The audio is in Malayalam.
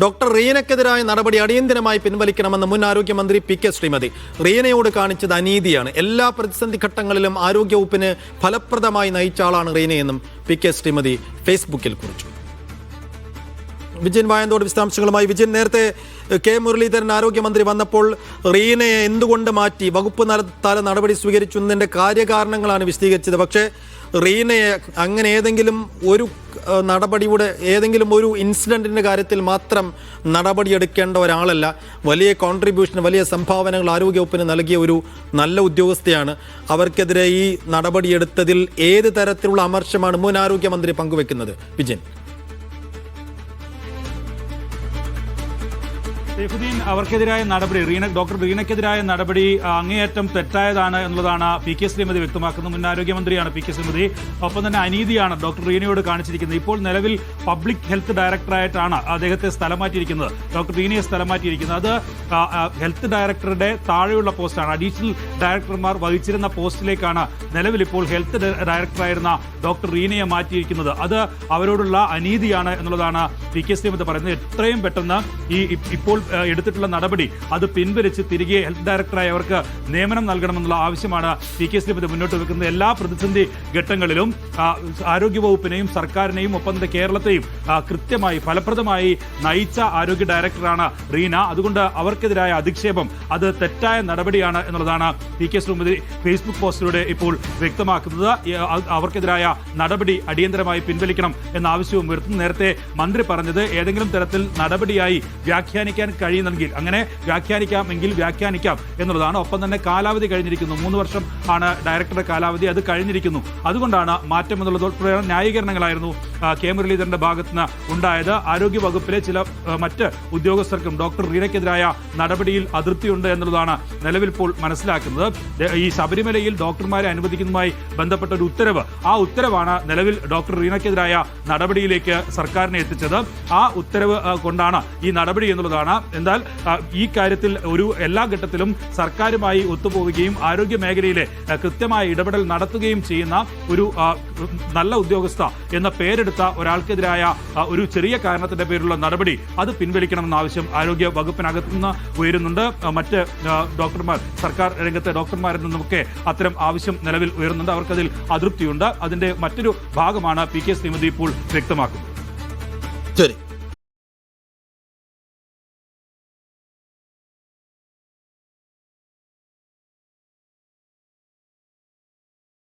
ഡോക്ടർ റീനയ്ക്കെതിരായ നടപടി അടിയന്തരമായി പിൻവലിക്കണമെന്ന് മുൻ ആരോഗ്യമന്ത്രി പി കെ ശ്രീമതി. റീനയോട് കാണിച്ചത് അനീതിയാണ്. എല്ലാ പ്രതിസന്ധി ഘട്ടങ്ങളിലും ആരോഗ്യവകുപ്പിന് ഫലപ്രദമായി നയിച്ച ആളാണ് റീനയെന്നും പി കെ ശ്രീമതി ഫേസ്ബുക്കിൽ കുറിച്ചു. വിജയൻ വായന്തോട് വിശദാംശങ്ങളുമായി. വിജയൻ, നേരത്തെ കെ മുരളീധരൻ ആരോഗ്യമന്ത്രി വന്നപ്പോൾ റീനയെ എന്തുകൊണ്ട് മാറ്റി, വകുപ്പ് തല നടപടി സ്വീകരിച്ചു എന്നതിൻ്റെ കാര്യകാരണങ്ങളാണ് വിശദീകരിച്ചത്. പക്ഷേ റീനയെ അങ്ങനെ ഏതെങ്കിലും ഒരു നടപടിയുടെ ഏതെങ്കിലും ഒരു ഇൻസിഡൻറ്റിൻ്റെ കാര്യത്തിൽ മാത്രം നടപടിയെടുക്കേണ്ട ഒരാളല്ല. വലിയ കോൺട്രിബ്യൂഷൻ, വലിയ സംഭാവനകൾ ആരോഗ്യവകുപ്പിന് നൽകിയ ഒരു നല്ല ഉദ്യോഗസ്ഥയാണ്. അവർക്കെതിരെ ഈ നടപടിയെടുത്തതിൽ ഏത് തരത്തിലുള്ള അമർശമാണ് മുൻ ആരോഗ്യമന്ത്രി പങ്കുവെക്കുന്നത്? വിജയൻ, സൈഫുദ്ദീൻ, അവർക്കെതിരായ നടപടി, ഡോക്ടർ റീനയ്ക്കെതിരായ നടപടി അങ്ങേയറ്റം തെറ്റായതാണ് എന്നുള്ളതാണ് പി കെ ശ്രീമതി വ്യക്തമാക്കുന്നത്. മുൻ ആരോഗ്യമന്ത്രിയാണ് പി കെ ശ്രീമതി. ഒപ്പം തന്നെ അനീതിയാണ് ഡോക്ടർ റീനയോട് കാണിച്ചിരിക്കുന്നത്. ഇപ്പോൾ നിലവിൽ പബ്ലിക് ഹെൽത്ത് ഡയറക്ടറായിട്ടാണ് അദ്ദേഹത്തെ സ്ഥലം മാറ്റിയിരിക്കുന്നത്, ഡോക്ടർ റീനയെ സ്ഥലം മാറ്റിയിരിക്കുന്നത്. അത് ഹെൽത്ത് ഡയറക്ടറുടെ താഴെയുള്ള പോസ്റ്റാണ്. അഡീഷണൽ ഡയറക്ടർമാർ വഹിച്ചിരുന്ന പോസ്റ്റിലേക്കാണ് നിലവിൽ ഇപ്പോൾ ഹെൽത്ത് ഡയറക്ടറായിരുന്ന ഡോക്ടർ റീനയെ മാറ്റിയിരിക്കുന്നത്. അത് അവരോടുള്ള അനീതിയാണ് എന്നുള്ളതാണ് പി കെ ശ്രീമതി പറയുന്നത്. എത്രയും പെട്ടെന്ന് ഇപ്പോൾ എടുത്തിട്ടുള്ള നടപടി അത് പിൻവലിച്ച് തിരികെ ഹെൽത്ത് ഡയറക്ടറായി അവർക്ക് നിയമനം നൽകണമെന്നുള്ള ആവശ്യമാണ് പി കെ ശ്രീമതി മുന്നോട്ട് വെക്കുന്നത്. എല്ലാ പ്രതിസന്ധി ഘട്ടങ്ങളിലും ആരോഗ്യവകുപ്പിനെയും സർക്കാരിനെയും ഒപ്പം തന്നെ കേരളത്തെയും കൃത്യമായി ഫലപ്രദമായി നയിച്ച ആരോഗ്യ ഡയറക്ടറാണ് റീന. അതുകൊണ്ട് അവർക്കെതിരായ അധിക്ഷേപം അത് തെറ്റായ നടപടിയാണ് എന്നുള്ളതാണ് പി കെ ശ്രീമതി ഫേസ്ബുക്ക് പോസ്റ്റിലൂടെ ഇപ്പോൾ വ്യക്തമാക്കുന്നത്. അവർക്കെതിരായ നടപടി അടിയന്തരമായി പിൻവലിക്കണം എന്ന ആവശ്യവും ഉയർത്തുന്നു. നേരത്തെ മന്ത്രി പറഞ്ഞത് ഏതെങ്കിലും തരത്തിൽ നടപടിയായി വ്യാഖ്യാനിക്കാൻ കഴിയുന്നെങ്കിൽ അങ്ങനെ വ്യാഖ്യാനിക്കാമെങ്കിൽ വ്യാഖ്യാനിക്കാം എന്നുള്ളതാണ്. ഒപ്പം തന്നെ കാലാവധി കഴിഞ്ഞിരിക്കുന്നു. 3 വർഷം ആണ് ഡയറക്ടറുടെ കാലാവധി, അത് കഴിഞ്ഞിരിക്കുന്നു. അതുകൊണ്ടാണ് മാറ്റം എന്നുള്ളത്. ന്യായീകരണങ്ങളായിരുന്നു കെ മുരളീധരന്റെ ഭാഗത്ത് നിന്ന് ഉണ്ടായത്. ആരോഗ്യ വകുപ്പിലെ ചില മറ്റ് ഉദ്യോഗസ്ഥർക്കും ഡോക്ടർ റീനയ്ക്കെതിരായ നടപടിയിൽ അതൃപ്തിയുണ്ട് എന്നുള്ളതാണ് നിലവിൽ ഇപ്പോൾ മനസ്സിലാക്കുന്നത്. ഈ ശബരിമലയിൽ ഡോക്ടർമാരെ അനുവദിക്കുന്നതുമായി ബന്ധപ്പെട്ട ഒരു ഉത്തരവ്, ആ ഉത്തരവാണ് നിലവിൽ ഡോക്ടർ റീനയ്ക്കെതിരായ നടപടിയിലേക്ക് സർക്കാരിനെ എത്തിച്ചത്. ആ ഉത്തരവ് കൊണ്ടാണ് ഈ നടപടി എന്നുള്ളതാണ്. എന്നാൽ ഈ കാര്യത്തിൽ എല്ലാ ഘട്ടത്തിലും സർക്കാരുമായി ഒത്തുപോവുകയും ആരോഗ്യ മേഖലയിലെ കൃത്യമായ ഇടപെടൽ നടത്തുകയും ചെയ്യുന്ന ഒരു നല്ല ഉദ്യോഗസ്ഥ എന്ന പേരെടുത്ത ഒരാൾക്കെതിരായ ഒരു ചെറിയ കാരണത്തിന്റെ പേരിലുള്ള നടപടി അത് പിൻവലിക്കണമെന്ന ആവശ്യം ആരോഗ്യ വകുപ്പിനകത്തു നിന്ന് ഉയരുന്നുണ്ട്. മറ്റ് ഡോക്ടർമാർ, സർക്കാർ രംഗത്തെ ഡോക്ടർമാരിൽ നിന്നുമൊക്കെ അത്തരം ആവശ്യം നിലവിൽ ഉയരുന്നുണ്ട്. അവർക്കതിൽ അതൃപ്തിയുണ്ട്. അതിന്റെ മറ്റൊരു ഭാഗമാണ് പി കെ ശ്രീമതി ഇപ്പോൾ വ്യക്തമാക്കുന്നത്.